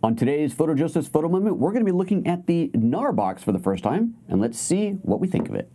On today's PhotoJoseph's Photo Moment, we're going to be looking at the GNARBOX for the first time, and let's see what we think of it.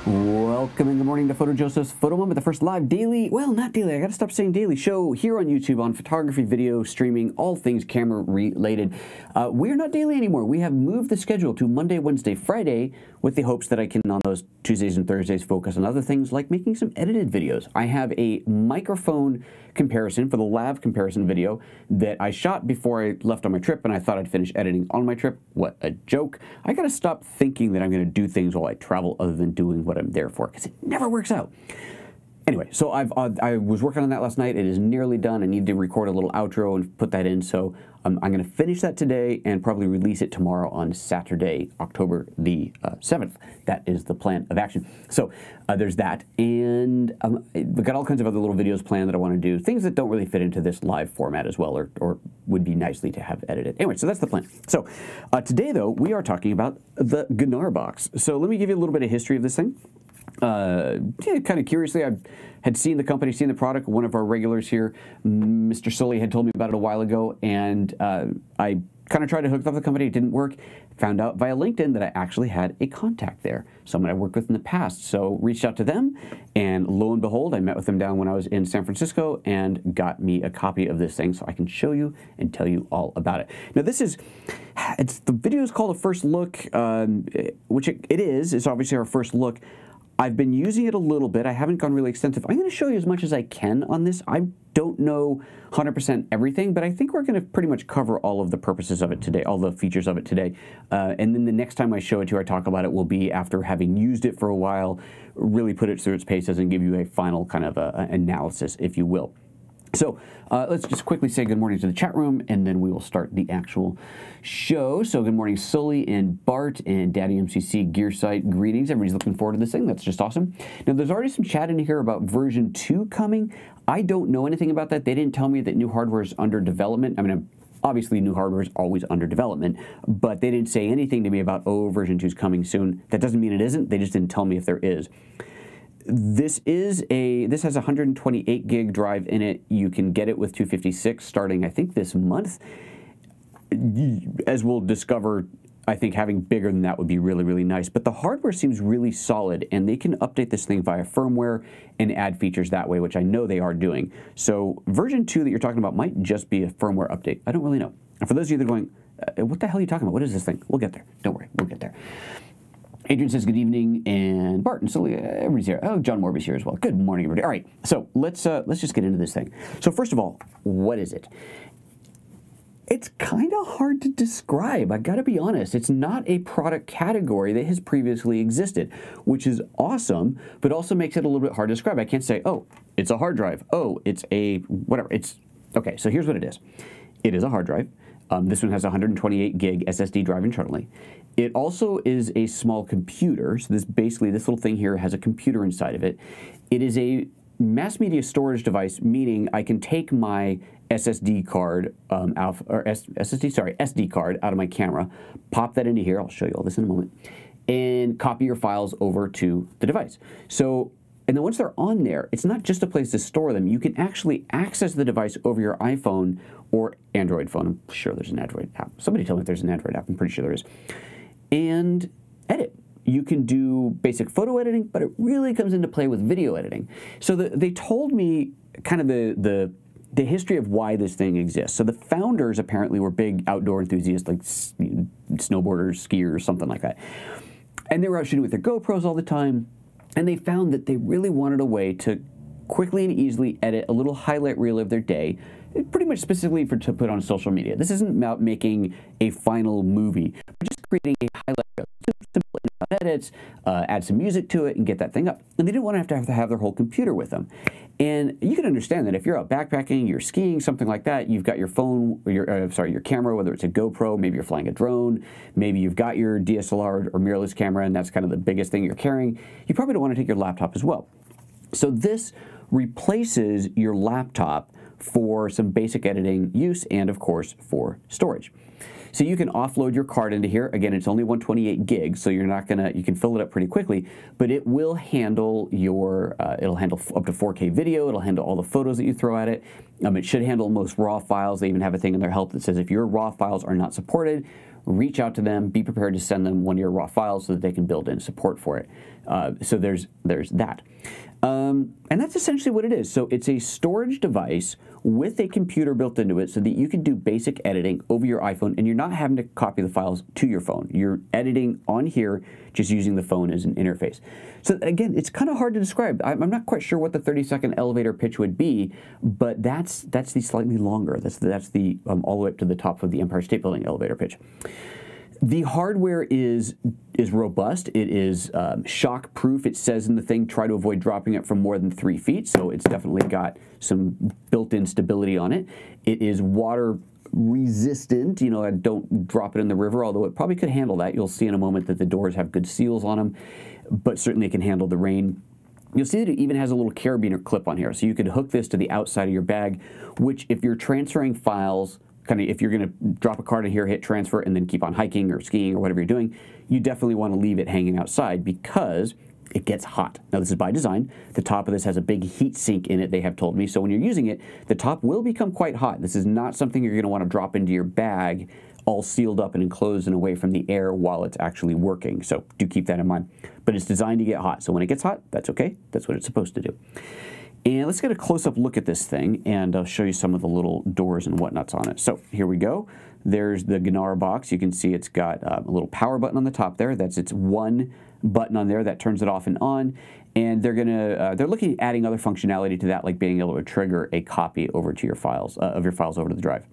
Welcome and good morning to PhotoJoseph's Photo Moment, the first live daily, well, not daily, I gotta stop saying daily, show here on YouTube on photography, video, streaming, all things camera related. We're not daily anymore. We have moved the schedule to Monday, Wednesday, Friday with the hopes that I can on those Tuesdays and Thursdays focus on other things like making some edited videos. I have a microphone comparison for the lav comparison video that I shot before I left on my trip, and I thought I'd finish editing on my trip. What a joke. I gotta stop thinking that I'm gonna do things while I travel other than doing what I'm there for, because it never works out. Anyway, so I was working on that last night. It is nearly done. I need to record a little outro and put that in, so I'm going to finish that today and probably release it tomorrow on Saturday, October the 7th. That is the plan of action. So there's that, and we've got all kinds of other little videos planned that I want to do, things that don't really fit into this live format as well, or would be nicely to have edited. Anyway, so that's the plan. So today, though, we are talking about the GNARBOX. So let me give you a little bit of history of this thing. Kind of curiously, I had seen the company, seen the product. One of our regulars here, Mr. Sully, had told me about it a while ago, and I kind of tried to hook up the company. It didn't work. Found out via LinkedIn that I actually had a contact there, someone I worked with in the past. So reached out to them, and lo and behold, I met with them down when I was in San Francisco and got me a copy of this thing so I can show you and tell you all about it. Now this is, the video is called a first look, which it is. It's obviously our first look. I've been using it a little bit. I haven't gone really extensive. I'm going to show you as much as I can on this. I don't know 100% everything, but I think we're going to pretty much cover all of the purposes of it today, all the features of it today. And then the next time I show it to you, I talk about it, will be after having used it for a while, really put it through its paces and give you a final kind of analysis, if you will. So let's just quickly say good morning to the chat room, and then we will start the actual show. So good morning, Sully and Bart and Daddy MCC Gear Site. Greetings. Everybody's looking forward to this thing. That's just awesome. Now, there's already some chat in here about version 2 coming. I don't know anything about that. They didn't tell me that new hardware is under development. I mean, obviously, new hardware is always under development, but they didn't say anything to me about, oh, version 2 is coming soon. That doesn't mean it isn't. They just didn't tell me if there is. This has a 128 gig drive in it. You can get it with 256 starting, I think, this month. As we'll discover, I think having bigger than that would be really, really nice. But the hardware seems really solid, and they can update this thing via firmware and add features that way, which I know they are doing. So version 2 that you're talking about might just be a firmware update. I don't really know. And for those of you that are going, what the hell are you talking about? What is this thing? We'll get there. Don't worry. We'll get there. Adrian says good evening, and Bart and Sully, everybody's here. Oh, John Morby's here as well. Good morning, everybody. All right, so let's just get into this thing. So first of all, what is it? It's kind of hard to describe. I got to be honest. It's not a product category that has previously existed, which is awesome, but also makes it a little bit hard to describe. I can't say, oh, it's a hard drive. Oh, it's a whatever. It's okay. So here's what it is. It is a hard drive. This one has a 128 gig SSD drive internally. It also is a small computer. So this little thing here has a computer inside of it. It is a mass media storage device, meaning I can take my SSD card SD card out of my camera, pop that into here. I'll show you all this in a moment, and copy your files over to the device. So, and then once they're on there, it's not just a place to store them. You can actually access the device over your iPhone or Android phone. I'm sure there's an Android app. Somebody tell me if there's an Android app. I'm pretty sure there is. And edit. You can do basic photo editing, but it really comes into play with video editing. So they told me kind of the history of why this thing exists. So the founders apparently were big outdoor enthusiasts, like snowboarders, skiers, something like that. And they were out shooting with their GoPros all the time. And they found that they really wanted a way to quickly and easily edit a little highlight reel of their day, pretty much specifically to put on social media. This isn't about making a final movie, but just creating a highlight reel. Simple edits, add some music to it, and get that thing up. And they didn't want to have their whole computer with them. And you can understand that if you're out backpacking, you're skiing, something like that, you've got your phone, or your camera, whether it's a GoPro, maybe you're flying a drone, maybe you've got your DSLR or mirrorless camera, and that's kind of the biggest thing you're carrying. You probably don't want to take your laptop as well. So this replaces your laptop for some basic editing use and, of course, for storage. So you can offload your card into here. Again, it's only 128 gigs, so you're not gonna, you can fill it up pretty quickly, but it will handle your, it'll handle up to 4K video, it'll handle all the photos that you throw at it. It should handle most RAW files. They even have a thing in their help that says if your RAW files are not supported, reach out to them, be prepared to send them one of your RAW files so that they can build in support for it. So there's that. And that's essentially what it is. So it's a storage device with a computer built into it so that you can do basic editing over your iPhone and you're not having to copy the files to your phone. You're editing on here just using the phone as an interface. So again, it's kind of hard to describe. I'm not quite sure what the 30-second elevator pitch would be, but that's the slightly longer. That's the all the way up to the top of the Empire State Building elevator pitch. The hardware is robust. It is shock proof. It says in the thing, try to avoid dropping it from more than 3 feet. So it's definitely got some built-in stability on it. It is water resistant. You know, don't drop it in the river, although it probably could handle that. You'll see in a moment that the doors have good seals on them, but certainly it can handle the rain. You'll see that it even has a little carabiner clip on here. So you could hook this to the outside of your bag, which if you're transferring files, kind of if you're going to drop a card in here, hit transfer, and then keep on hiking or skiing or whatever you're doing, you definitely want to leave it hanging outside because it gets hot. Now this is by design. The top of this has a big heat sink in it, they have told me. So when you're using it, the top will become quite hot. This is not something you're going to want to drop into your bag all sealed up and enclosed and away from the air while it's actually working. So do keep that in mind. But it's designed to get hot. So when it gets hot, that's okay. That's what it's supposed to do. And let's get a close-up look at this thing, and I'll show you some of the little doors and whatnots on it. So here we go. There's the GNARBOX. You can see it's got a little power button on the top there. That's its one button on there that turns it off and on. And they're looking at adding other functionality to that, like being able to trigger a copy over to your files, of your files over to the drive.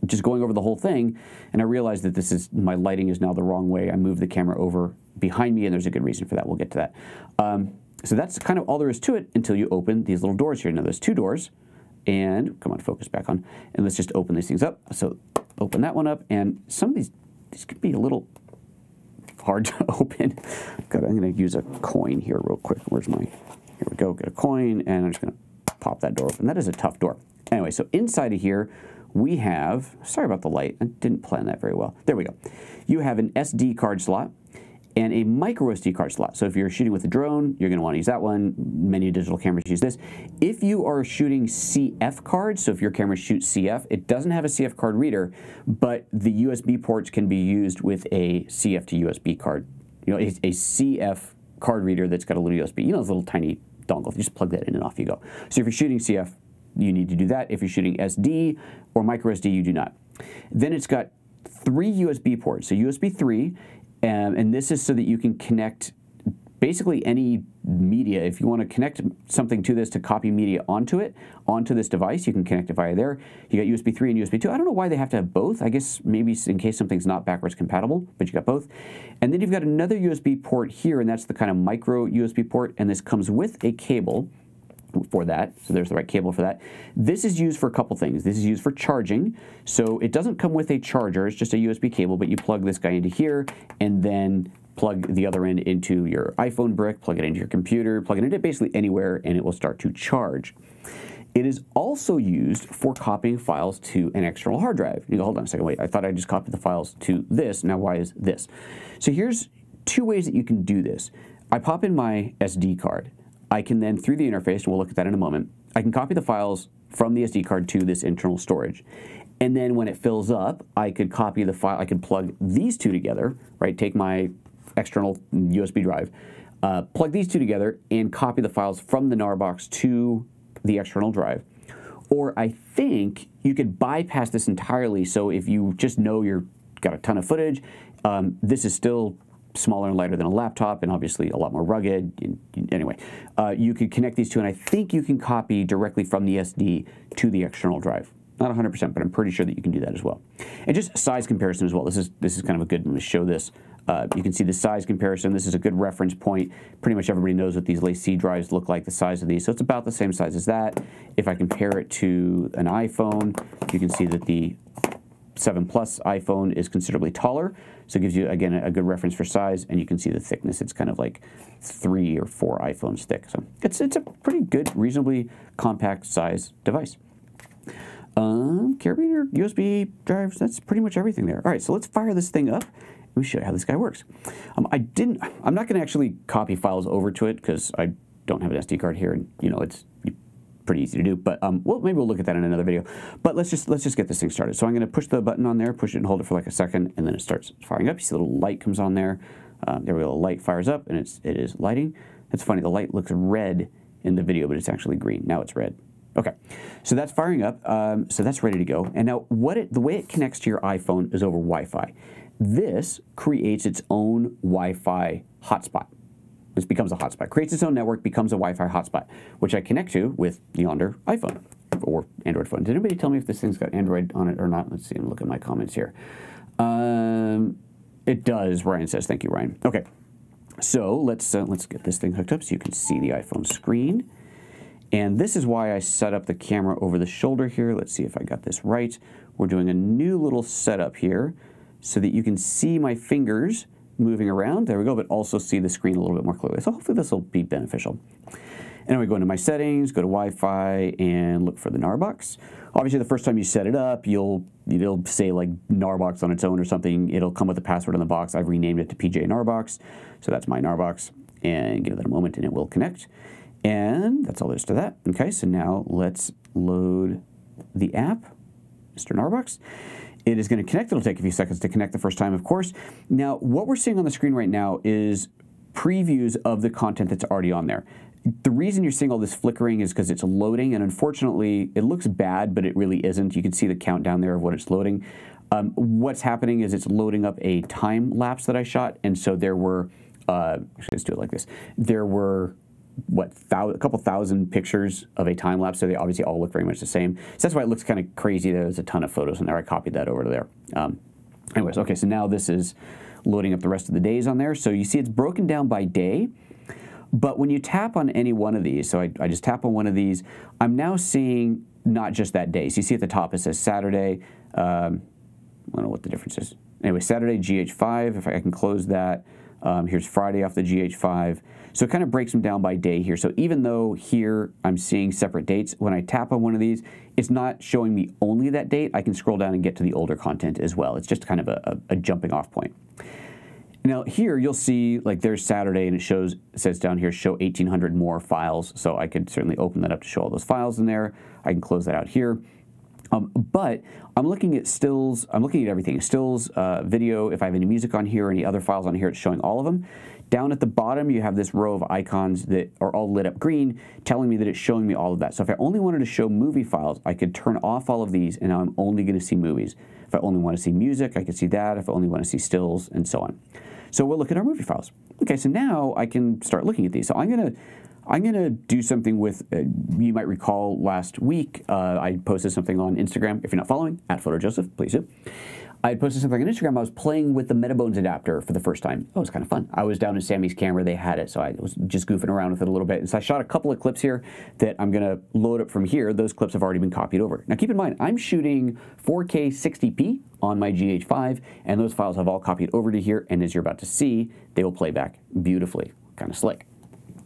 Just going over the whole thing, and I realized that my lighting is now the wrong way. I moved the camera over behind me, and there's a good reason for that. We'll get to that. So that's kind of all there is to it until you open these little doors here. Now there's 2 doors, and come on, focus back on, and let's just open these things up. So open that one up, and some of these could be a little hard to open. God, I'm going to use a coin here real quick. Where's my, here we go, get a coin, and I'm just going to pop that door open. That is a tough door. Anyway, so inside of here, we have, sorry about the light, I didn't plan that very well. There we go. You have an SD card slot and a micro SD card slot. So if you're shooting with a drone, you're going to want to use that one. Many digital cameras use this. If you are shooting CF cards, so if your camera shoots CF, it doesn't have a CF card reader, but the USB ports can be used with a CF to USB card. You know, a CF card reader that's got a little USB. You know, those little tiny dongle. You just plug that in and off you go. So if you're shooting CF, you need to do that. If you're shooting SD or micro SD, you do not. Then it's got 3 USB ports. So USB 3, and this is so that you can connect basically any media. If you want to connect something to this to copy media onto this device, you can connect it via there. You got USB 3 and USB 2. I don't know why they have to have both. I guess maybe in case something's not backwards compatible, but you got both. And then you've got another USB port here, and that's the kind of micro USB port, and this comes with a cable for that, so there's the right cable for that. This is used for a couple things. This is used for charging, so it doesn't come with a charger, it's just a USB cable, but you plug this guy into here, and then plug the other end into your iPhone brick, plug it into your computer, plug it into basically anywhere, and it will start to charge. It is also used for copying files to an external hard drive. You go, hold on a second, wait, I thought I just copied the files to this, now why is this? So here's 2 ways that you can do this. I pop in my SD card. I can then, through the interface, and we'll look at that in a moment, I can copy the files from the SD card to this internal storage. And then when it fills up, I could copy the file, I could plug these 2 together, right? Take my external USB drive, plug these 2 together, and copy the files from the GNARBOX to the external drive. Or I think you could bypass this entirely, so if you just know you've got a ton of footage, this is still smaller and lighter than a laptop, and obviously a lot more rugged. Anyway, you could connect these 2, and I think you can copy directly from the SD to the external drive. Not 100%, but I'm pretty sure that you can do that as well. And just size comparison as well. This is kind of a good one to show this. You can see the size comparison. This is a good reference point. Pretty much everybody knows what these LaCie drives look like, the size of these. So it's about the same size as that. If I compare it to an iPhone, you can see that the 7 Plus iPhone is considerably taller, so it gives you, again, a good reference for size, and you can see the thickness. It's kind of like 3 or 4 iPhones thick, so it's a pretty good, reasonably compact size device. Carabiner, USB drives, that's pretty much everything there. All right, so let's fire this thing up. Let me show you how this guy works. I'm not going to actually copy files over to it because I don't have an SD card here, and you know it's pretty easy to do. But well, maybe we'll look at that in another video. But let's just get this thing started. So I'm going to push the button on there, push it and hold it for like a second, and then it starts firing up. You see a little light comes on there. There we go. The light fires up, and it is lighting. It's funny. The light looks red in the video, but it's actually green. Now it's red. Okay, so that's firing up. So that's ready to go. And now the way it connects to your iPhone is over Wi-Fi. This creates its own Wi-Fi hotspot. This becomes a hotspot. Creates its own network, becomes a Wi-Fi hotspot, which I connect to with yonder iPhone or Android phone. Did anybody tell me if this thing's got Android on it or not? Let's see. Look at my comments here. It does. Ryan says, "Thank you, Ryan." Okay, so let's get this thing hooked up so you can see the iPhone screen. And this is why I set up the camera over the shoulder here. Let's see if I got this right. We're doing a new little setup here so that you can see my fingers moving around. There we go, but also see the screen a little bit more clearly. So hopefully this will be beneficial. Anyway, go into my settings, go to Wi-Fi, and look for the GNARBOX. Obviously, the first time you set it up, it'll say like GNARBOX on its own or something. It'll come with a password in the box. I've renamed it to GNARBOX, so that's my GNARBOX. And give that a moment, and it will connect. And that's all there is to that. Okay, so now let's load the app, Mr. GNARBOX. It is going to connect. It'll take a few seconds to connect the first time, of course. Now, what we're seeing on the screen right now is previews of the content that's already on there. The reason you're seeing all this flickering is because it's loading, and unfortunately, it looks bad, but it really isn't. You can see the countdown there of what it's loading. What's happening is it's loading up a time lapse that I shot, and so there were, actually, let's do it like this. There were, what, a couple thousand pictures of a time lapse, so they obviously all look very much the same. So that's why it looks kind of crazy. There's a ton of photos in there. I copied that over to there. Anyways, okay, so now this is loading up the rest of the days on there. So you see it's broken down by day, but when you tap on any one of these, so I just tap on one of these, I'm now seeing not just that day. So you see at the top it says Saturday. I don't know what the difference is. Anyway, Saturday GH5, if I can close that. Here's Friday off the GH5. So it kind of breaks them down by day here. So even though here I'm seeing separate dates, when I tap on one of these, it's not showing me only that date. I can scroll down and get to the older content as well. It's just kind of a jumping off point. Now here you'll see like there's Saturday, and it says down here show 1,800 more files. So I could certainly open that up to show all those files in there. I can close that out here. But I'm looking at stills, I'm looking at everything. Stills, video, if I have any music on here or any other files on here, it's showing all of them. Down at the bottom, you have this row of icons that are all lit up green, telling me that it's showing me all of that. So if I only wanted to show movie files, I could turn off all of these, and now I'm only going to see movies. If I only want to see music, I could see that. If I only want to see stills, and so on. So we'll look at our movie files. Okay, so now I can start looking at these. So I'm gonna do something with, you might recall last week, I posted something on Instagram. If you're not following, at PhotoJoseph, please do. I posted something on Instagram. I was playing with the MetaBones adapter for the first time. Oh, it was kind of fun. I was down in Sammy's camera. They had it, so I was just goofing around with it a little bit. And so I shot a couple of clips here that I'm going to load up from here. Those clips have already been copied over. Now, keep in mind, I'm shooting 4K 60p on my GH5, and those files have all copied over to here. And as you're about to see, they will play back beautifully. Kind of slick.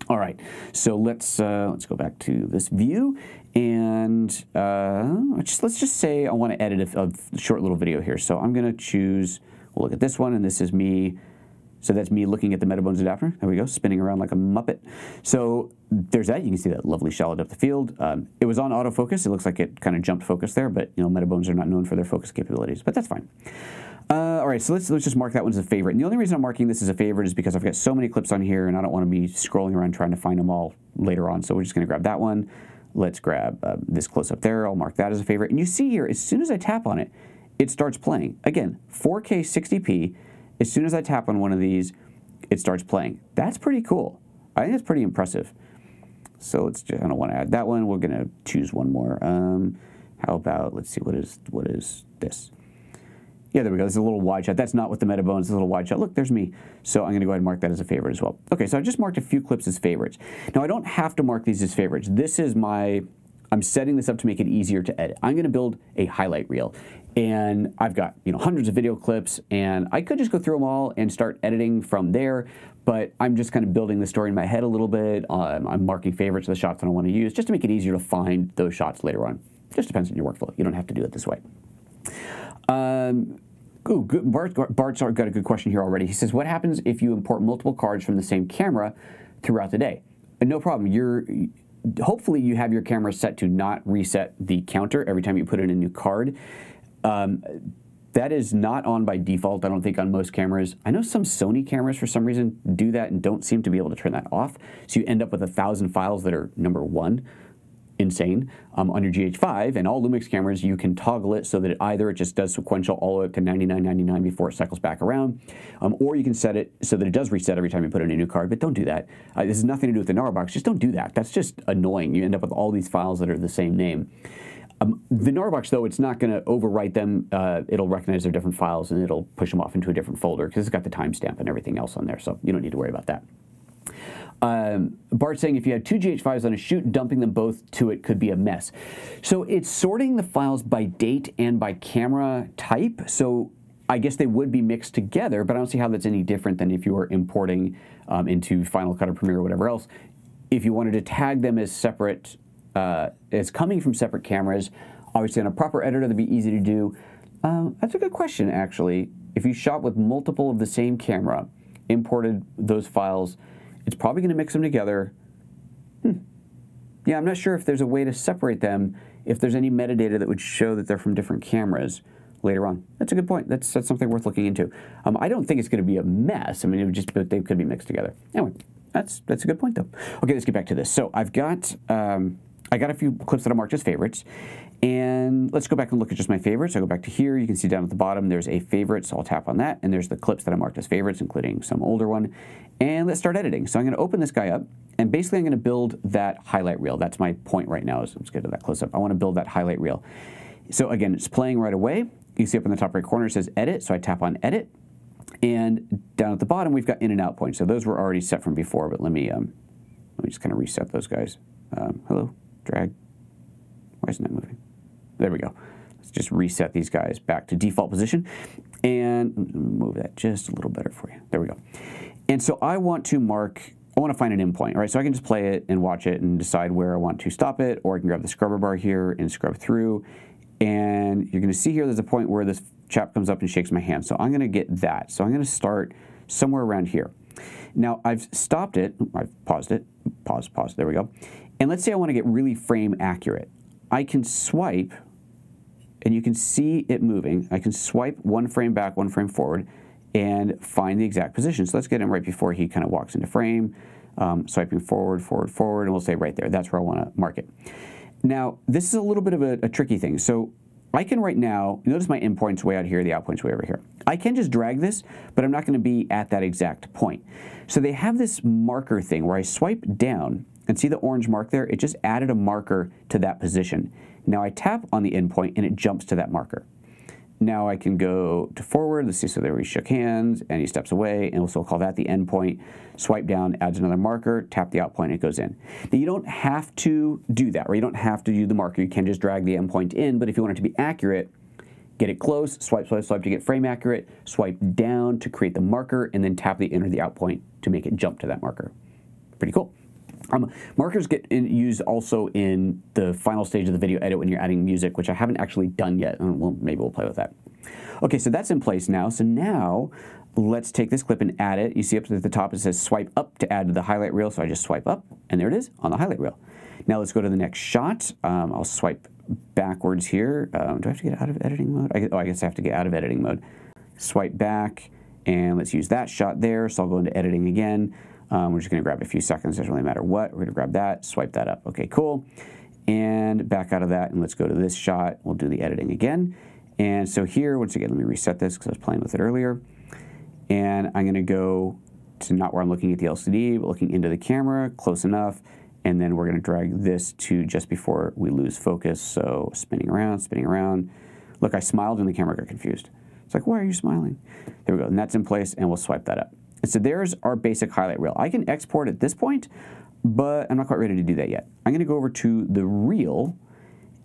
All right, so let's go back to this view, and let's just say I want to edit a short little video here. So I'm going to choose. We'll look at this one, and this is me. So that's me looking at the MetaBones adapter. There we go, spinning around like a Muppet. So there's that. You can see that lovely shallow depth of field. It was on autofocus. It looks like it kind of jumped focus there, but you know, MetaBones are not known for their focus capabilities, but that's fine. All right, so let's just mark that one as a favorite. And the only reason I'm marking this as a favorite is because I've got so many clips on here, and I don't want to be scrolling around trying to find them all later on. So we're just going to grab that one. Let's grab this close up there. I'll mark that as a favorite. And you see here, as soon as I tap on it, it starts playing. Again, 4K 60p. As soon as I tap on one of these, it starts playing. That's pretty cool. I think that's pretty impressive. So let's just, I don't want to add that one. We're going to choose one more. How about, let's see, what is this? Yeah, there we go. This is a little wide shot. That's not with the MetaBones. It's a little wide shot. Look, there's me. So I'm going to go ahead and mark that as a favorite as well. Okay, so I just marked a few clips as favorites. Now, I don't have to mark these as favorites. This is I'm setting this up to make it easier to edit. I'm going to build a highlight reel. And I've got, hundreds of video clips, and I could just go through them all and start editing from there, but I'm just kind of building the story in my head a little bit. I'm marking favorites of the shots that I want to use just to make it easier to find those shots later on. Just depends on your workflow. You don't have to do it this way. Good. Bart's got a good question here already. He says, what happens if you import multiple cards from the same camera throughout the day? No problem. Hopefully you have your camera set to not reset the counter every time you put in a new card. That is not on by default, I don't think, on most cameras. I know some Sony cameras, for some reason, do that and don't seem to be able to turn that off. So you end up with 1,000 files that are number one. Insane. On your GH5 and all Lumix cameras, you can toggle it so that either it just does sequential all the way up to 99.99 before it cycles back around, or you can set it so that it does reset every time you put in a new card, but don't do that. This has nothing to do with the GNARBOX. Just don't do that. That's just annoying. You end up with all these files that are the same name. The GNARBOX, though, it's not going to overwrite them. It'll recognize their different files and it'll push them off into a different folder because it's got the timestamp and everything else on there, so you don't need to worry about that. Bart's saying if you had two GH5s on a shoot, dumping them both to it could be a mess. So it's sorting the files by date and by camera type. So I guess they would be mixed together, but I don't see how that's any different than if you were importing into Final Cut or Premiere or whatever else. If you wanted to tag them as separate, as coming from separate cameras, obviously on a proper editor, that'd be easy to do. That's a good question, actually. If you shot with multiple of the same camera, imported those files, it's probably going to mix them together. Yeah, I'm not sure if there's a way to separate them, if there's any metadata that would show that they're from different cameras later on. That's a good point. That's something worth looking into. I don't think it's going to be a mess. I mean, it would just, but they could be mixed together. Anyway, that's a good point, though. Okay, let's get back to this. So I've got, I got a few clips that I marked as favorites. And let's go back and look at just my favorites. I go back to here. You can see down at the bottom there's a favorite, so I'll tap on that. And there's the clips that I marked as favorites, including some older one. And let's start editing. So I'm going to open this guy up. And basically I'm going to build that highlight reel. That's my point right now. Let's get to that close up. I want to build that highlight reel. So again, it's playing right away. You see up in the top right corner it says edit. So I tap on edit. And down at the bottom we've got in and out points. So those were already set from before. But let me just kind of reset those guys. Hello, drag. Why isn't that moving? There we go. Let's just reset these guys back to default position and move that just a little better for you. There we go. And so I want to find an endpoint, all right? So I can just play it and watch it and decide where I want to stop it, or I can grab the scrubber bar here and scrub through. And you're gonna see here there's a point where this chap comes up and shakes my hand. So I'm gonna get that. So I'm gonna start somewhere around here. Now I've stopped it, I've paused it, pause, there we go. And let's say I wanna get really frame accurate. I can swipe, and you can see it moving. I can swipe one frame back, one frame forward, and find the exact position. So let's get him right before he kind of walks into frame. Swiping forward, and we'll say right there. That's where I want to mark it. Now, this is a little bit of a tricky thing. So I can right now, notice my in point's way out here, the out point's way over here. I can just drag this, but I'm not going to be at that exact point. So they have this marker thing where I swipe down, and see the orange mark there? It just added a marker to that position. Now I tap on the endpoint and it jumps to that marker. Now I can go to forward. Let's see, so there we shook hands and he steps away, and we'll still call that the endpoint. Swipe down, adds another marker, tap the out point, and it goes in. Now you don't have to do that, or you don't have to do the marker. You can just drag the endpoint in, but if you want it to be accurate, get it close, swipe to get frame accurate, swipe down to create the marker, and then tap the in or the out point to make it jump to that marker. Pretty cool. Markers get used also in the final stage of the video edit when you're adding music, which I haven't actually done yet. Well, maybe we'll play with that. Okay, so that's in place now. So now let's take this clip and add it. You see up at the top it says swipe up to add to the highlight reel. So I just swipe up, and there it is on the highlight reel. Now let's go to the next shot. I'll swipe backwards here. Do I have to get out of editing mode? I guess I have to get out of editing mode. Swipe back, and let's use that shot there. So I'll go into editing again. We're just going to grab a few seconds. Doesn't really matter what. We're going to grab that, swipe that up. Okay, cool. And back out of that, and let's go to this shot. We'll do the editing again. And so here, once again, let me reset this because I was playing with it earlier. And I'm going to go to not where I'm looking at the LCD, but looking into the camera, close enough. And then we're going to drag this to just before we lose focus. So spinning around, spinning around. Look, I smiled and the camera got confused. It's like, why are you smiling? There we go. And that's in place, and we'll swipe that up. And so there's our basic highlight reel. I can export at this point, but I'm not quite ready to do that yet. I'm going to go over to the reel,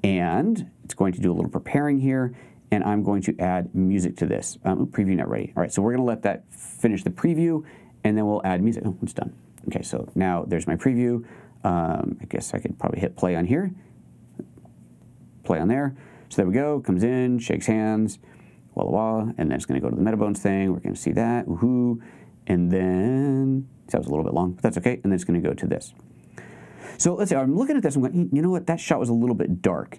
and it's going to do a little preparing here, and I'm going to add music to this. Preview not ready. All right, so we're going to let that finish the preview, and then we'll add music. Oh, it's done. Okay, so now there's my preview. I guess I could probably hit play on here. play on there. So there we go, comes in, shakes hands, wah, wah, wah, and then it's going to go to the Metabones thing. We're going to see that, woohoo, and then, that was a little bit long, but that's okay, and then it's going to go to this. So let's see, I'm looking at this, I'm going, you know what, that shot was a little bit dark.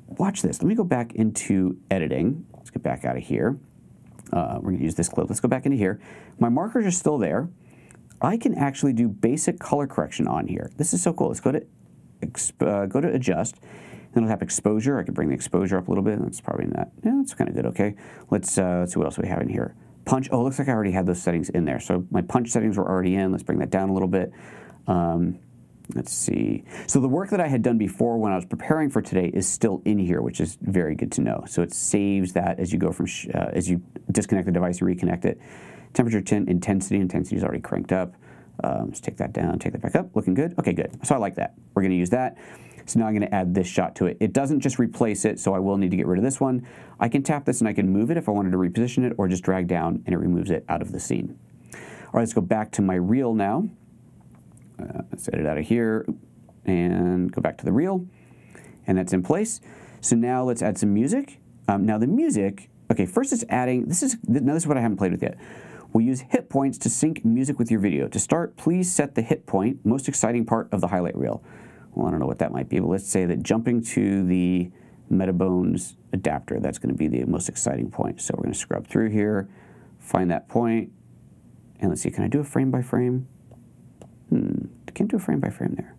Watch this, let me go back into editing. Let's get back out of here. We're going to use this clip. Let's go back into here. My markers are still there. I can actually do basic color correction on here. This is so cool. Let's go to adjust. Then I'll tap exposure. I can bring the exposure up a little bit. That's probably not. Yeah, that's kind of good. Okay. Let's see what else we have in here. Punch. Oh, looks like I already had those settings in there. So my punch settings were already in. Let's bring that down a little bit. Let's see. So the work that I had done before when I was preparing for today is still in here, which is very good to know. So it saves that as you go from as you disconnect the device, you reconnect it. Temperature, tint, intensity. Intensity is already cranked up. Let's take that down, take that back up. Looking good. Okay, good. So I like that. We're going to use that. So now I'm going to add this shot to it. It doesn't just replace it, so I will need to get rid of this one. I can tap this and I can move it if I wanted to reposition it, or just drag down and it removes it out of the scene. All right, let's go back to my reel now. Let's edit out of here and go back to the reel, and that's in place. So now let's add some music. Now the music, okay, first it's adding, this is what I haven't played with yet. We'll use hit points to sync music with your video. To start, please set the hit point, most exciting part of the highlight reel. Well, I don't know what that might be, but let's say that jumping to the Metabones adapter, that's going to be the most exciting point. So we're going to scrub through here, find that point, and let's see, can I do a frame by frame? I can't do a frame by frame there.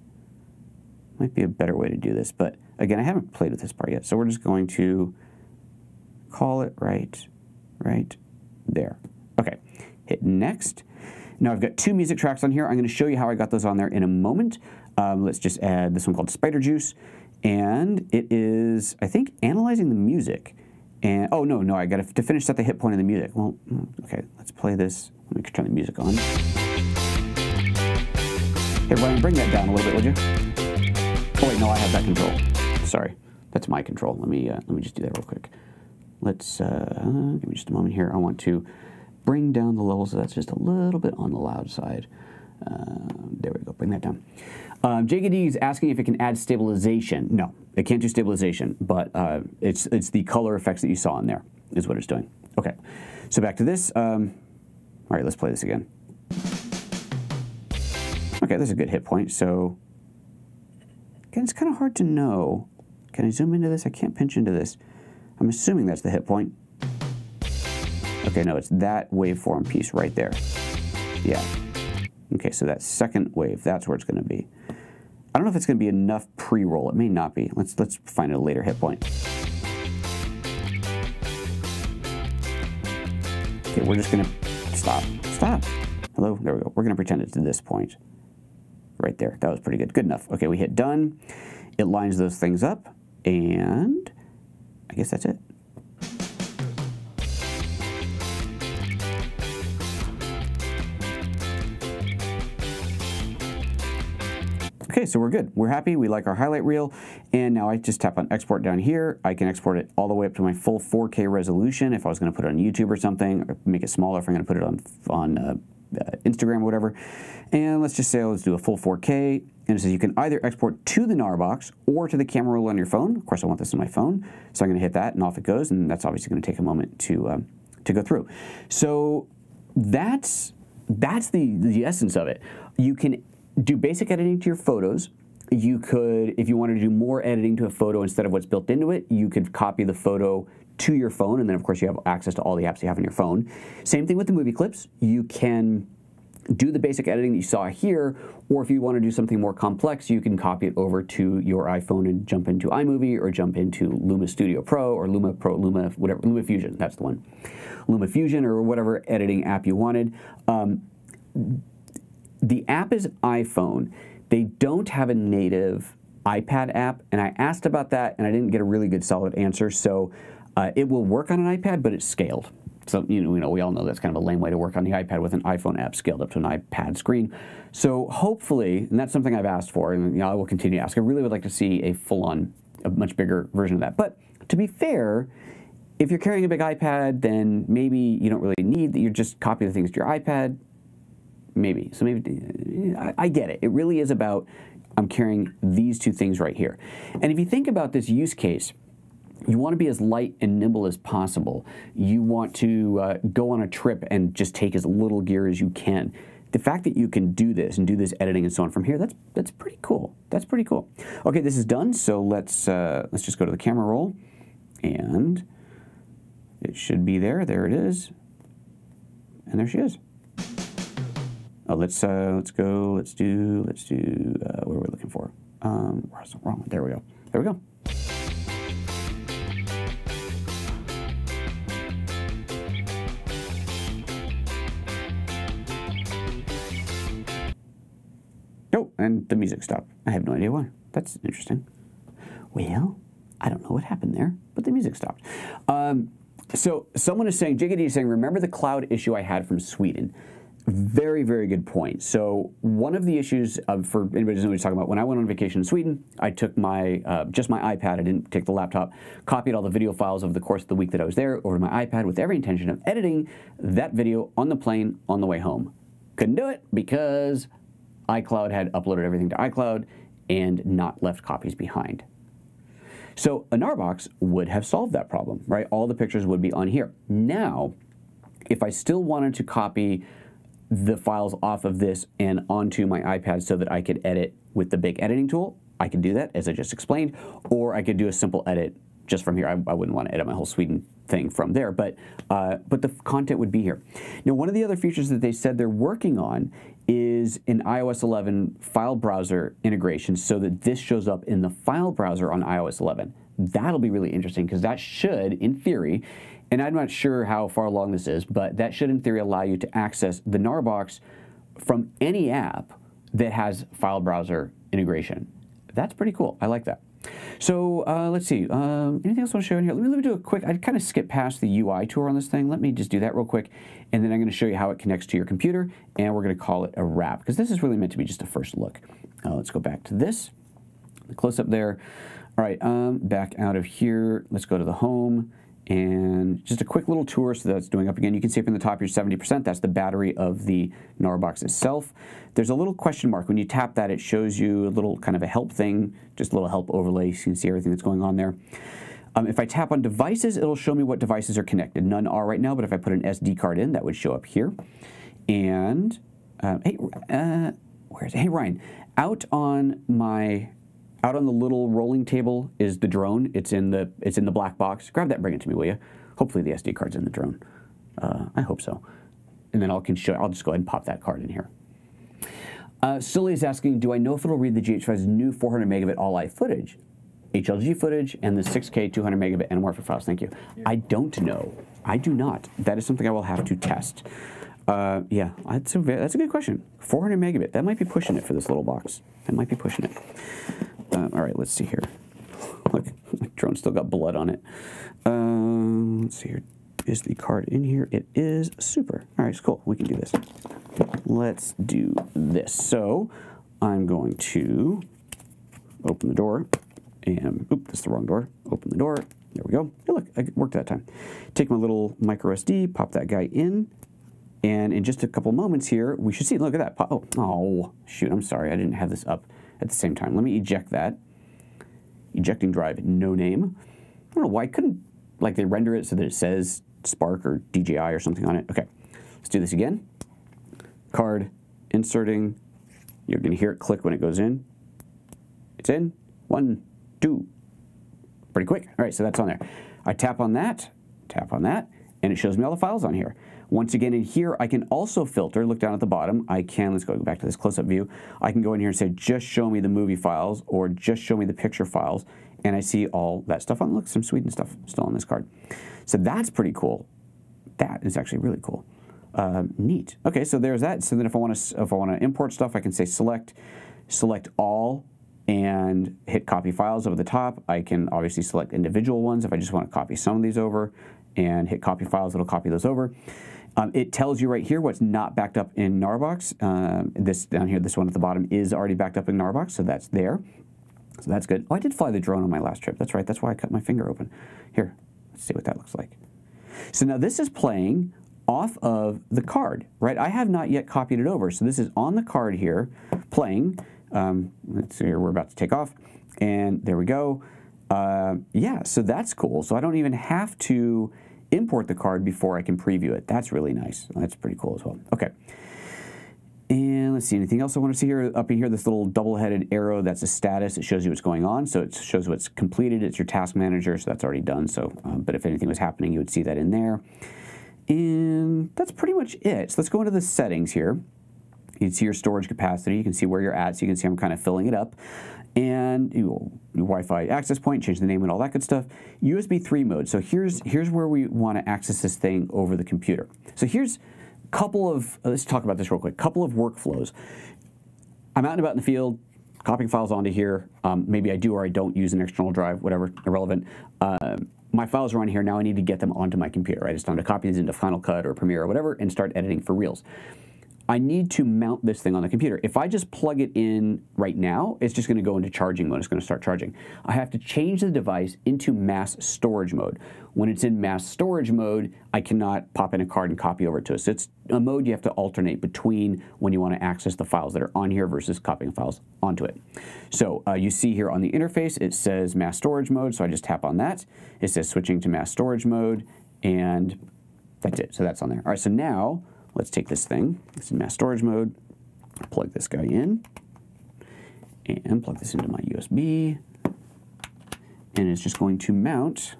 Might be a better way to do this, but again, I haven't played with this part yet, so we're just going to call it right there. Okay, hit next. Now I've got two music tracks on here. I'm going to show you how I got those on there in a moment. Let's just add this one called Spider Juice, and it is, I think, analyzing the music. And oh no, I got to finish set the hit point of the music. Well, okay, let's play this. Let me turn the music on. Hey Brian, bring that down a little bit, would you? Oh wait, no, I have that control. Sorry, that's my control. Let me just do that real quick. Let's give me just a moment here. I want to bring down the level so that's just a little bit on the loud side. There we go. Bring that down. JKD is asking if it can add stabilization. No, it can't do stabilization, but it's the color effects that you saw in there is what it's doing. Okay, so back to this. All right, let's play this again. Okay, this is a good hit point. So again, it's kind of hard to know. Can I zoom into this? I can't pinch into this. I'm assuming that's the hit point. Okay, no, it's that waveform piece right there. Yeah. Okay, so that second wave, that's where it's going to be. I don't know if it's going to be enough pre-roll. It may not be. Let's find a later hit point. Okay, we're just going to stop. Hello, there we go. We're going to pretend it's to this point. Right there. That was pretty good. Good enough. Okay, we hit done. It lines those things up, and I guess that's it. Okay, so we're good. We're happy. We like our highlight reel. And now I just tap on export down here. I can export it all the way up to my full 4K resolution if I was going to put it on YouTube or something, or make it smaller if I'm going to put it on Instagram or whatever. And let's just say let's do a full 4K. And it says you can either export to the GNARBOX or to the camera roll on your phone. Of course, I want this on my phone. So I'm going to hit that and off it goes. And that's obviously going to take a moment to go through. So that's the essence of it. You can do basic editing to your photos. You could, if you wanted to do more editing to a photo instead of what's built into it, you could copy the photo to your phone, and then of course you have access to all the apps you have on your phone. Same thing with the movie clips. You can do the basic editing that you saw here, or if you want to do something more complex, you can copy it over to your iPhone and jump into iMovie or jump into Luma Studio Pro or Luma Pro, whatever, Luma Fusion, that's the one. Luma Fusion or whatever editing app you wanted. The app is iPhone. They don't have a native iPad app, and I asked about that, and I didn't get a really good solid answer. So it will work on an iPad, but it's scaled. So you know, we all know that's kind of a lame way to work on the iPad with an iPhone app scaled up to an iPad screen. So hopefully, and that's something I've asked for, and I will continue to ask. I really would like to see a full-on, a much bigger version of that. But to be fair, if you're carrying a big iPad, then maybe you don't really need that. You just copy the things to your iPad. Maybe. So maybe, I get it. It really is about, I'm carrying these two things right here. And if you think about this use case, you want to be as light and nimble as possible. You want to go on a trip and just take as little gear as you can. The fact that you can do this and do this editing and so on from here, that's pretty cool. That's pretty cool. Okay, this is done, so let's just go to the camera roll, and it should be there. There it is, and there she is. Oh, let's do what are we looking for? Where's the wrong one? There we go. There we go. Oh, and the music stopped. I have no idea why. That's interesting. Well, I don't know what happened there, but the music stopped. So someone is saying, JKD is saying, remember the cloud issue I had from Sweden? Very, very good point. So one of the issues, for anybody who doesn't know what he's talking about, when I went on vacation in Sweden, I took my just my iPad. I didn't take the laptop, copied all the video files over the course of the week that I was there over to my iPad with every intention of editing that video on the plane on the way home. Couldn't do it because iCloud had uploaded everything to iCloud and not left copies behind. So a GNARBOX would have solved that problem, right? All the pictures would be on here. Now, if I still wanted to copy the files off of this and onto my iPad so that I could edit with the big editing tool, I could do that, as I just explained, or I could do a simple edit just from here. I wouldn't want to edit my whole Sweden thing from there, but the content would be here. Now, one of the other features that they said they're working on is an iOS 11 file browser integration so that this shows up in the file browser on iOS 11. That'll be really interesting because that should, in theory, and I'm not sure how far along this is, but that should, in theory, allow you to access the GNARBOX from any app that has file browser integration. That's pretty cool. I like that. So let's see. Anything else I want to show in here? Let me do a quick. I kind of skipped past the UI tour on this thing. Let me just do that real quick, and then I'm going to show you how it connects to your computer, and we're going to call it a wrap because this is really meant to be just a first look. Let's go back to this. The close up there. All right. Back out of here. Let's go to the home. And just a quick little tour, so that's doing up again. You can see up in the top here 70%. That's the battery of the GNARBOX itself. There's a little question mark. When you tap that, it shows you a little kind of a help thing, just a little help overlay. So you can see everything that's going on there. If I tap on devices, it'll show me what devices are connected. None are right now, but if I put an SD card in, that would show up here. And hey, where's it? Hey Ryan, out on the little rolling table is the drone. It's in the black box. Grab that and bring it to me, will you? Hopefully the SD card's in the drone. I hope so. And then I'll just go ahead and pop that card in here. Sully is asking, do I know if it'll read the GH5's new 400 megabit all-eye footage, HLG footage, and the 6K 200 megabit anamorphic files? Thank you. I don't know. I do not. That is something I will have to test. Yeah, that's a good question. 400 megabit. That might be pushing it for this little box. That might be pushing it. All right, let's see here. Look, my drone still got blood on it. Let's see here. Is the card in here? It is. Super. All right, cool. We can do this. Let's do this. So I'm going to open the door. And, oop, that's the wrong door. Open the door. There we go. Hey, look, it worked that time. Take my little micro SD, pop that guy in. And in just a couple moments here, we should see, look at that. Oh, shoot, I'm sorry. I didn't have this up at the same time. Let me eject that. Ejecting drive, no name. I don't know why I couldn't, like, they render it so that it says Spark or DJI or something on it. Okay, let's do this again. Card, inserting. You're going to hear it click when it goes in. It's in. 1, 2. Pretty quick. All right, so that's on there. I tap on that, and it shows me all the files on here. Once again, in here, I can also filter. Look down at the bottom. Let's go back to this close-up view. I can go in here and say, just show me the movie files or just show me the picture files. And I see all that stuff on. Look, some Sweden stuff still on this card. So that's pretty cool. That is actually really cool. Neat. Okay, so there's that. So then if I want to import stuff, I can say select all and hit copy files over the top. I can obviously select individual ones if I just want to copy some of these over and hit copy files, it'll copy those over. It tells you right here what's not backed up in GNARBOX. This down here, this one at the bottom is already backed up in GNARBOX, so that's there. So that's good. Oh, I did fly the drone on my last trip. That's right. That's why I cut my finger open. Here, let's see what that looks like. So now this is playing off of the card, right? I have not yet copied it over. So this is on the card here, playing. Let's see here. We're about to take off. And there we go. yeah, so that's cool. So I don't even have to import the card before I can preview it. That's really nice. That's pretty cool as well. Okay. And let's see, anything else I want to see here? Up in here, this little double-headed arrow, that's a status. It shows you what's going on. So it shows what's completed. It's your task manager, so that's already done. So, but if anything was happening, you would see that in there. And that's pretty much it. So let's go into the settings here. You can see your storage capacity. You can see where you're at. So you can see I'm kind of filling it up. And your Wi-Fi access point, change the name and all that good stuff. USB 3 mode. So here's where we want to access this thing over the computer. So here's a couple of, let's talk about this real quick, couple of workflows. I'm out and about in the field, copying files onto here. Maybe I do or I don't use an external drive, whatever, irrelevant. My files are on here. Now I need to get them onto my computer. I just want to copy these into Final Cut or Premiere or whatever and start editing for Reels. I need to mount this thing on the computer. If I just plug it in right now, it's just going to go into charging mode. It's going to start charging. I have to change the device into mass storage mode. When it's in mass storage mode, I cannot pop in a card and copy over to it. So it's a mode you have to alternate between when you want to access the files that are on here versus copying files onto it. So you see here on the interface, it says mass storage mode. So I just tap on that. It says switching to mass storage mode, and that's it. So that's on there. All right, so now let's take this thing, it's in mass storage mode, plug this guy in, and plug this into my USB, and it's just going to mount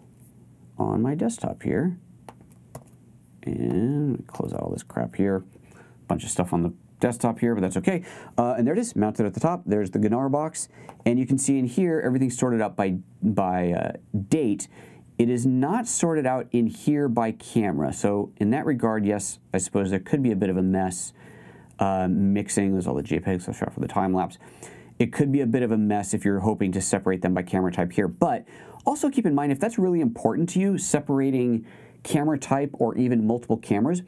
on my desktop here. And close out all this crap here. Bunch of stuff on the desktop here, but that's okay. And there it is, mounted at the top. There's the GNARBOX, and you can see in here, everything's sorted out by date. It is not sorted out in here by camera. So in that regard, yes, I suppose there could be a bit of a mess mixing. There's all the JPEGs I shot for the time lapse. It could be a bit of a mess if you're hoping to separate them by camera type here. But also keep in mind, if that's really important to you, separating camera type or even multiple cameras,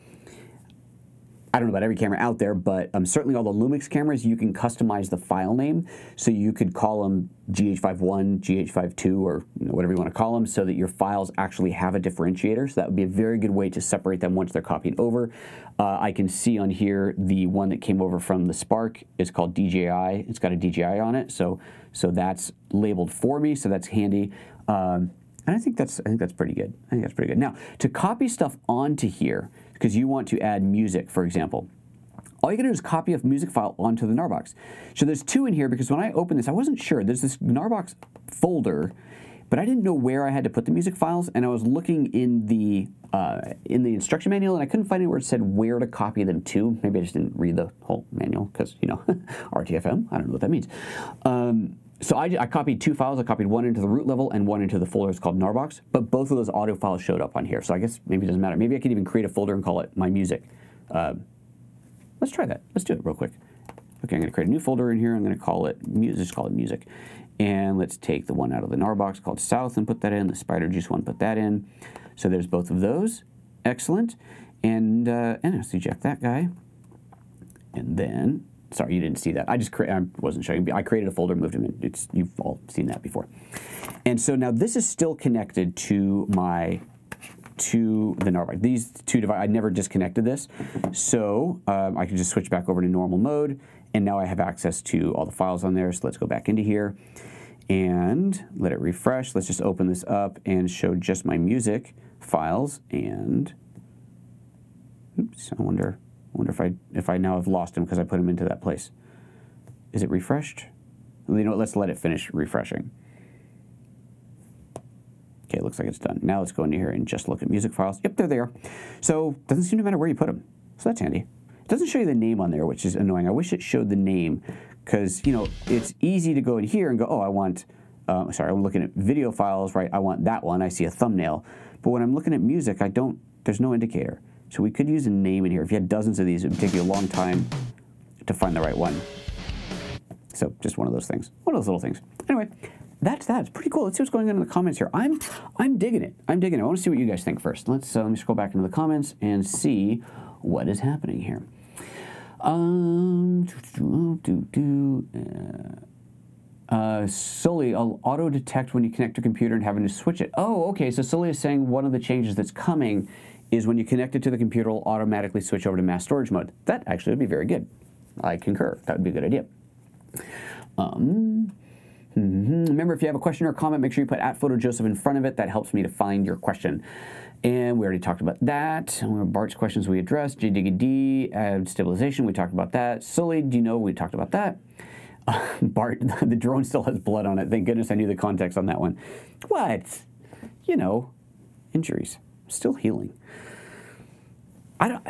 I don't know about every camera out there, but certainly all the Lumix cameras, you can customize the file name. So you could call them GH51, GH52, or whatever you want to call them, so that your files actually have a differentiator. So that would be a very good way to separate them once they're copied over. I can see on here the one that came over from the Spark is called DJI. It's got a DJI on it, so that's labeled for me, so that's handy. And I think that's pretty good. I think that's pretty good. Now, to copy stuff onto here, because you want to add music, for example, all you gotta do is copy a music file onto the GNARBOX. So there's two in here, because when I opened this, I wasn't sure. There's this GNARBOX folder, but I didn't know where I had to put the music files, and I was looking in the instruction manual, and I couldn't find anywhere it said where to copy them to. Maybe I just didn't read the whole manual, because, RTFM, I don't know what that means. So I copied two files. I copied one into the root level and one into the folder. It's called GNARBOX, but both of those audio files showed up on here. So I guess maybe it doesn't matter. Maybe I could even create a folder and call it my music. Let's try that. Let's do it real quick. Okay, I'm going to create a new folder in here. I'm going to call it just call it music. And let's take the one out of the GNARBOX called South and put that in. The Spider Juice one, put that in. So there's both of those. Excellent. And let's eject that guy. And then, sorry, you didn't see that. I wasn't showing you. I created a folder, moved them in. You've all seen that before. And so now this is still connected to the GNARBOX. These two devices, I never disconnected this. So I can just switch back over to normal mode. And now I have access to all the files on there. So let's go back into here and let it refresh. Let's just open this up and show just my music files. And oops, I wonder if I now have lost them because I put them into that place. Is it refreshed? You know what, let's let it finish refreshing. Okay, it looks like it's done. Now let's go into here and just look at music files. Yep, they're there. So it doesn't seem to matter where you put them. So that's handy. It doesn't show you the name on there, which is annoying. I wish it showed the name because, it's easy to go in here and go, oh, I want, sorry, I'm looking at video files, right? I want that one. I see a thumbnail. But when I'm looking at music, there's no indicator. So we could use a name in here. If you had dozens of these, it would take you a long time to find the right one. So just one of those things, one of those little things. Anyway, that's that. It's pretty cool. Let's see what's going on in the comments here. I'm digging it. I'm digging it. I want to see what you guys think first. Let me scroll back into the comments and see what is happening here. Sully, I'll auto detect when you connect to a computer and having to switch it. Oh, okay. So Sully is saying one of the changes that's coming is when you connect it to the computer, it'll automatically switch over to mass storage mode. That actually would be very good. I concur. That would be a good idea. Remember, if you have a question or comment, make sure you put @PhotoJoseph in front of it. That helps me to find your question. And we already talked about that. Bart's questions we addressed. JDiggD, stabilization, we talked about that. Sully, do you know, we talked about that. Bart, the drone still has blood on it. Thank goodness I knew the context on that one. What? You know, injuries. Still healing. I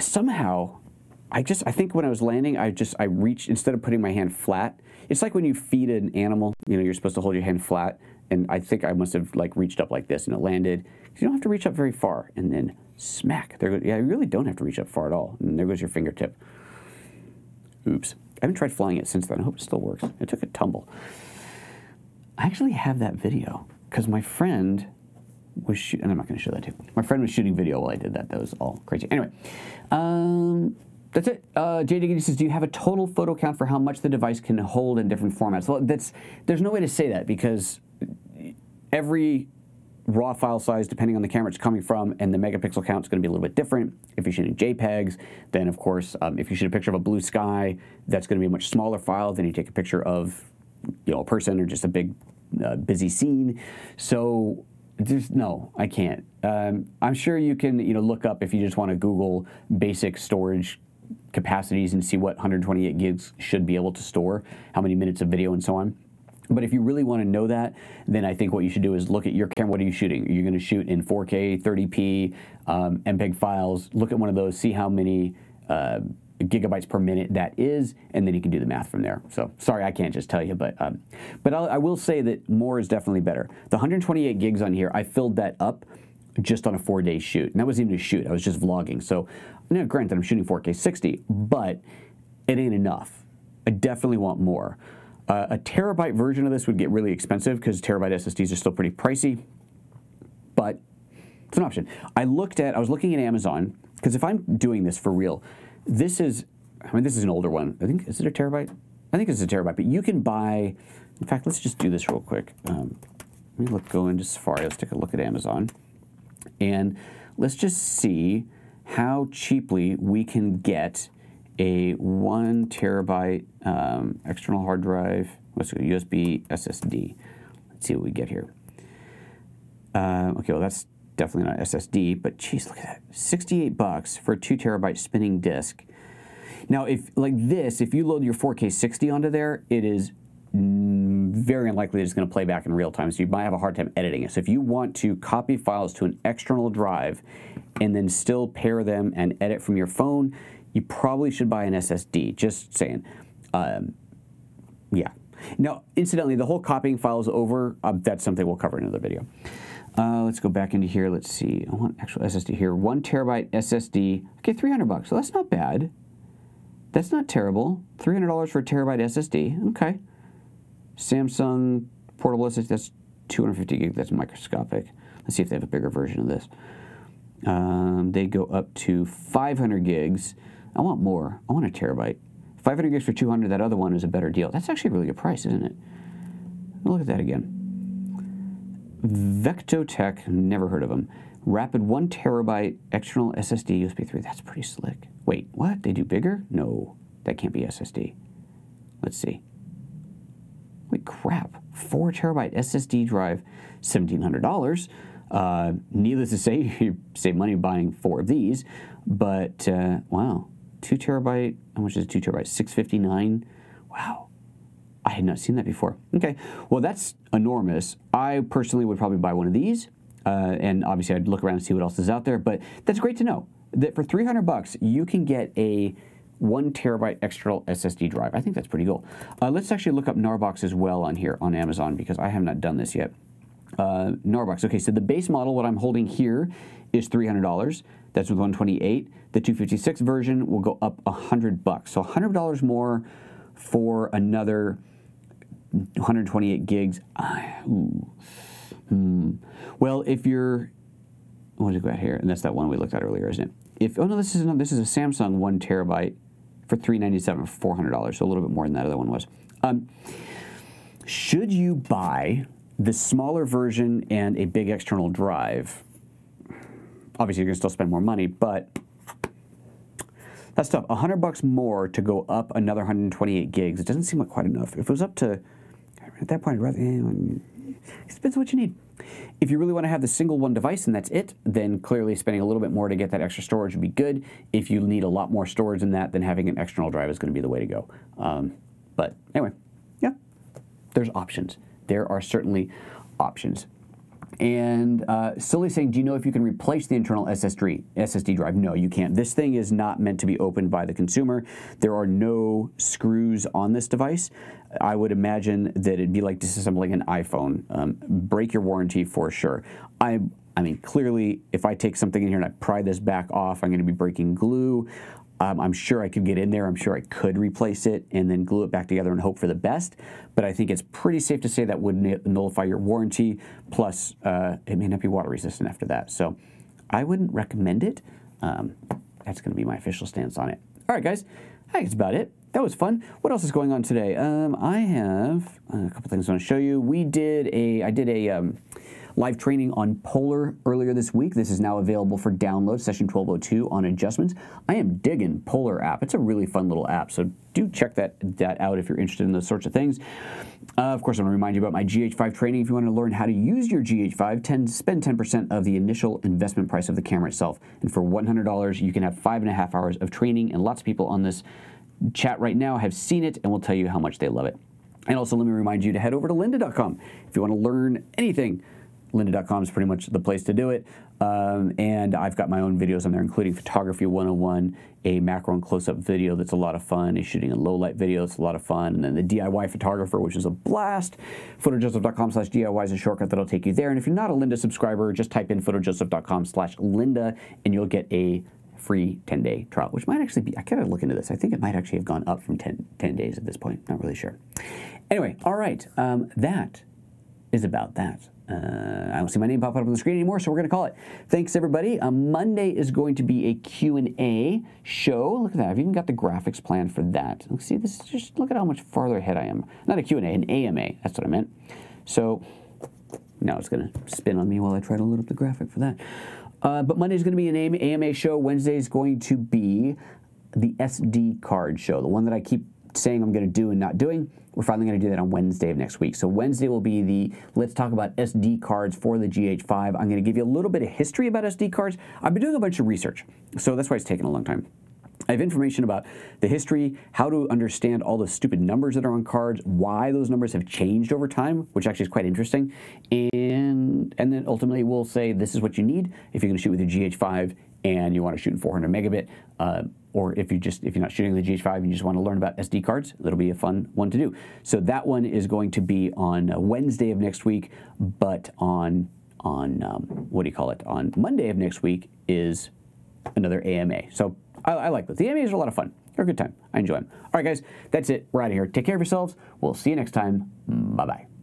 think when I was landing, I reached, instead of putting my hand flat, it's like when you feed an animal, you know, you're supposed to hold your hand flat, and I think I must have like reached up like this and it landed. You don't have to reach up very far, and then smack. Yeah, you really don't have to reach up far at all, and there goes your fingertip. Oops. I haven't tried flying it since then. I hope it still works. It took a tumble. I actually have that video, because my friend was shooting, and I'm not going to show that too. My friend was shooting video while I did that. That was all crazy. Anyway, that's it. JDiggD says, do you have a total photo count for how much the device can hold in different formats? Well, there's no way to say that, because every raw file size, depending on the camera it's coming from, and the megapixel count is going to be a little bit different. If you're shooting JPEGs, then of course, if you shoot a picture of a blue sky, that's going to be a much smaller file than you take a picture of, you know, a person or just a big busy scene. So no, I can't. I'm sure you can, you know, look up, if you just want to Google basic storage capacities and see what 128 gigs should be able to store, how many minutes of video and so on. But if you really want to know that, then I think what you should do is look at your camera. What are you shooting? You're going to shoot in 4K, 30p, MPEG files. Look at one of those, see how many gigabytes per minute that is, and then you can do the math from there. So sorry, I can't just tell you, but I will say that more is definitely better. The 128 gigs on here, I filled that up just on a 4-day shoot, and that wasn't even a shoot. I was just vlogging. So, now granted, I'm shooting 4K 60, but it ain't enough. I definitely want more. A terabyte version of this would get really expensive, because terabyte SSDs are still pretty pricey, but it's an option. I was looking at Amazon, because if I'm doing this for real, this is an older one. I think, is it a terabyte? I think it's a terabyte, but you can buy, in fact, let's just do this real quick. Let me go into Safari, let's take a look at Amazon, and let's just see how cheaply we can get a 1 terabyte external hard drive. Let's go USB SSD. Let's see what we get here. Okay, well that's definitely not SSD, but geez, look at that, $68 for a 2 terabyte spinning disk. Now, if like this, if you load your 4K 60 onto there, it is very unlikely that it's going to play back in real time, so you might have a hard time editing it. So if you want to copy files to an external drive and then still pair them and edit from your phone, you probably should buy an SSD, just saying. Yeah. Now, incidentally, the whole copying files over, that's something we'll cover in another video. Let's go back into here. Let's see. I want actual SSD here. 1 terabyte SSD. Okay, $300. So that's not bad. That's not terrible. $300 for a terabyte SSD. Okay. Samsung portable SSD, that's 250 gig. That's microscopic. Let's see if they have a bigger version of this. They go up to 500 gigs. I want more. I want a terabyte. 500 gigs for 200. That other one is a better deal. That's actually a really good price, isn't it? Look at that again. Vectotech, never heard of them. Rapid 1 terabyte external SSD USB 3. That's pretty slick. Wait, what? They do bigger? No, that can't be SSD. Let's see. Wait, crap. 4 terabyte SSD drive, $1,700. Needless to say, you save money buying 4 of these, but wow, 2 terabyte, how much is 2 terabyte? $659. Wow, I had not seen that before. Okay, well that's enormous. I personally would probably buy one of these, and obviously I'd look around and see what else is out there, but that's great to know that for $300 you can get a 1 terabyte external SSD drive. I think that's pretty cool. Let's actually look up GNARBOX as well on here on Amazon, because I have not done this yet. GNARBOX. Okay, so the base model, what I'm holding here, is $300. That's with 128. The 256 version will go up $100. So $100 more for another 128 gigs. Well, if you're, what did we got here? And that's that one we looked at earlier, isn't it? Oh no, this is a Samsung 1 terabyte for $397 for $400. So a little bit more than that other one was. Should you buy the smaller version and a big external drive? Obviously, you're going to still spend more money, but that's tough. $100 more to go up another 128 gigs. It doesn't seem like quite enough. If it was up to, At that point, I'd rather, it depends on what you need. If you really want to have the single one device and that's it, then clearly spending a little bit more to get that extra storage would be good. If you need a lot more storage than that, then having an external drive is going to be the way to go. But anyway, yeah, there's options. There are certainly options. And Silly saying, do you know if you can replace the internal SSD drive? No, you can't. This thing is not meant to be opened by the consumer. There are no screws on this device. I would imagine that it'd be like disassembling an iPhone. Break your warranty for sure. I mean, clearly, if I take something in here and I pry this back off, I'm going to be breaking glue. I'm sure I could get in there. I'm sure I could replace it and then glue it back together and hope for the best. But I think it's pretty safe to say that would nullify your warranty. Plus, it may not be water resistant after that. So I wouldn't recommend it. That's going to be my official stance on it. All right, guys. I think that's about it. That was fun. What else is going on today? I have a couple things I want to show you. I did a live training on Polar earlier this week. This is now available for download, session 1202 on adjustments. I am digging Polar app. It's a really fun little app, so do check that out if you're interested in those sorts of things. Of course, I want to remind you about my GH5 training. If you want to learn how to use your GH5, spend 10% of the initial investment price of the camera itself. And for $100, you can have 5.5 hours of training, and lots of people on this chat right now have seen it and will tell you how much they love it. And also, let me remind you to head over to lynda.com if you want to learn anything. Lynda.com is pretty much the place to do it. And I've got my own videos on there, including Photography 101, a macro and close-up video that's a lot of fun, a shooting and low-light video that's a lot of fun, and then the DIY photographer, which is a blast. PhotoJoseph.com/DIY is a shortcut that'll take you there. And if you're not a Lynda subscriber, just type in PhotoJoseph.com/Lynda, and you'll get a free 10-day trial, which might actually be, I gotta look into this. I think it might actually have gone up from 10 days at this point. Not really sure. Anyway, all right, that is about that. I don't see my name pop up on the screen anymore, so we're going to call it. Thanks, everybody. Monday is going to be a Q&A show. Look at that. I've even got the graphics planned for that. Let's see, this is just, look at how much farther ahead I am. Not a Q&A, an AMA. That's what I meant. So now it's going to spin on me while I try to load up the graphic for that. But Monday's going to be an AMA show. Wednesday is going to be the SD card show, the one that I keep saying I'm going to do and not doing. We're finally going to do that on Wednesday of next week. So Wednesday will be the let's talk about SD cards for the GH5. I'm going to give you a little bit of history about SD cards. I've been doing a bunch of research, so that's why it's taken a long time. I have information about the history, how to understand all the stupid numbers that are on cards, why those numbers have changed over time, which actually is quite interesting. And then ultimately we'll say this is what you need if you're going to shoot with your GH5 and you want to shoot in 400 megabit, or if you're not shooting the GH5 and you just want to learn about SD cards, that'll be a fun one to do. So that one is going to be on Wednesday of next week, but on what do you call it? On Monday of next week is another AMA. So I like those. The AMAs are a lot of fun. They're a good time. I enjoy them. All right, guys, that's it. We're out of here. Take care of yourselves. We'll see you next time. Bye-bye.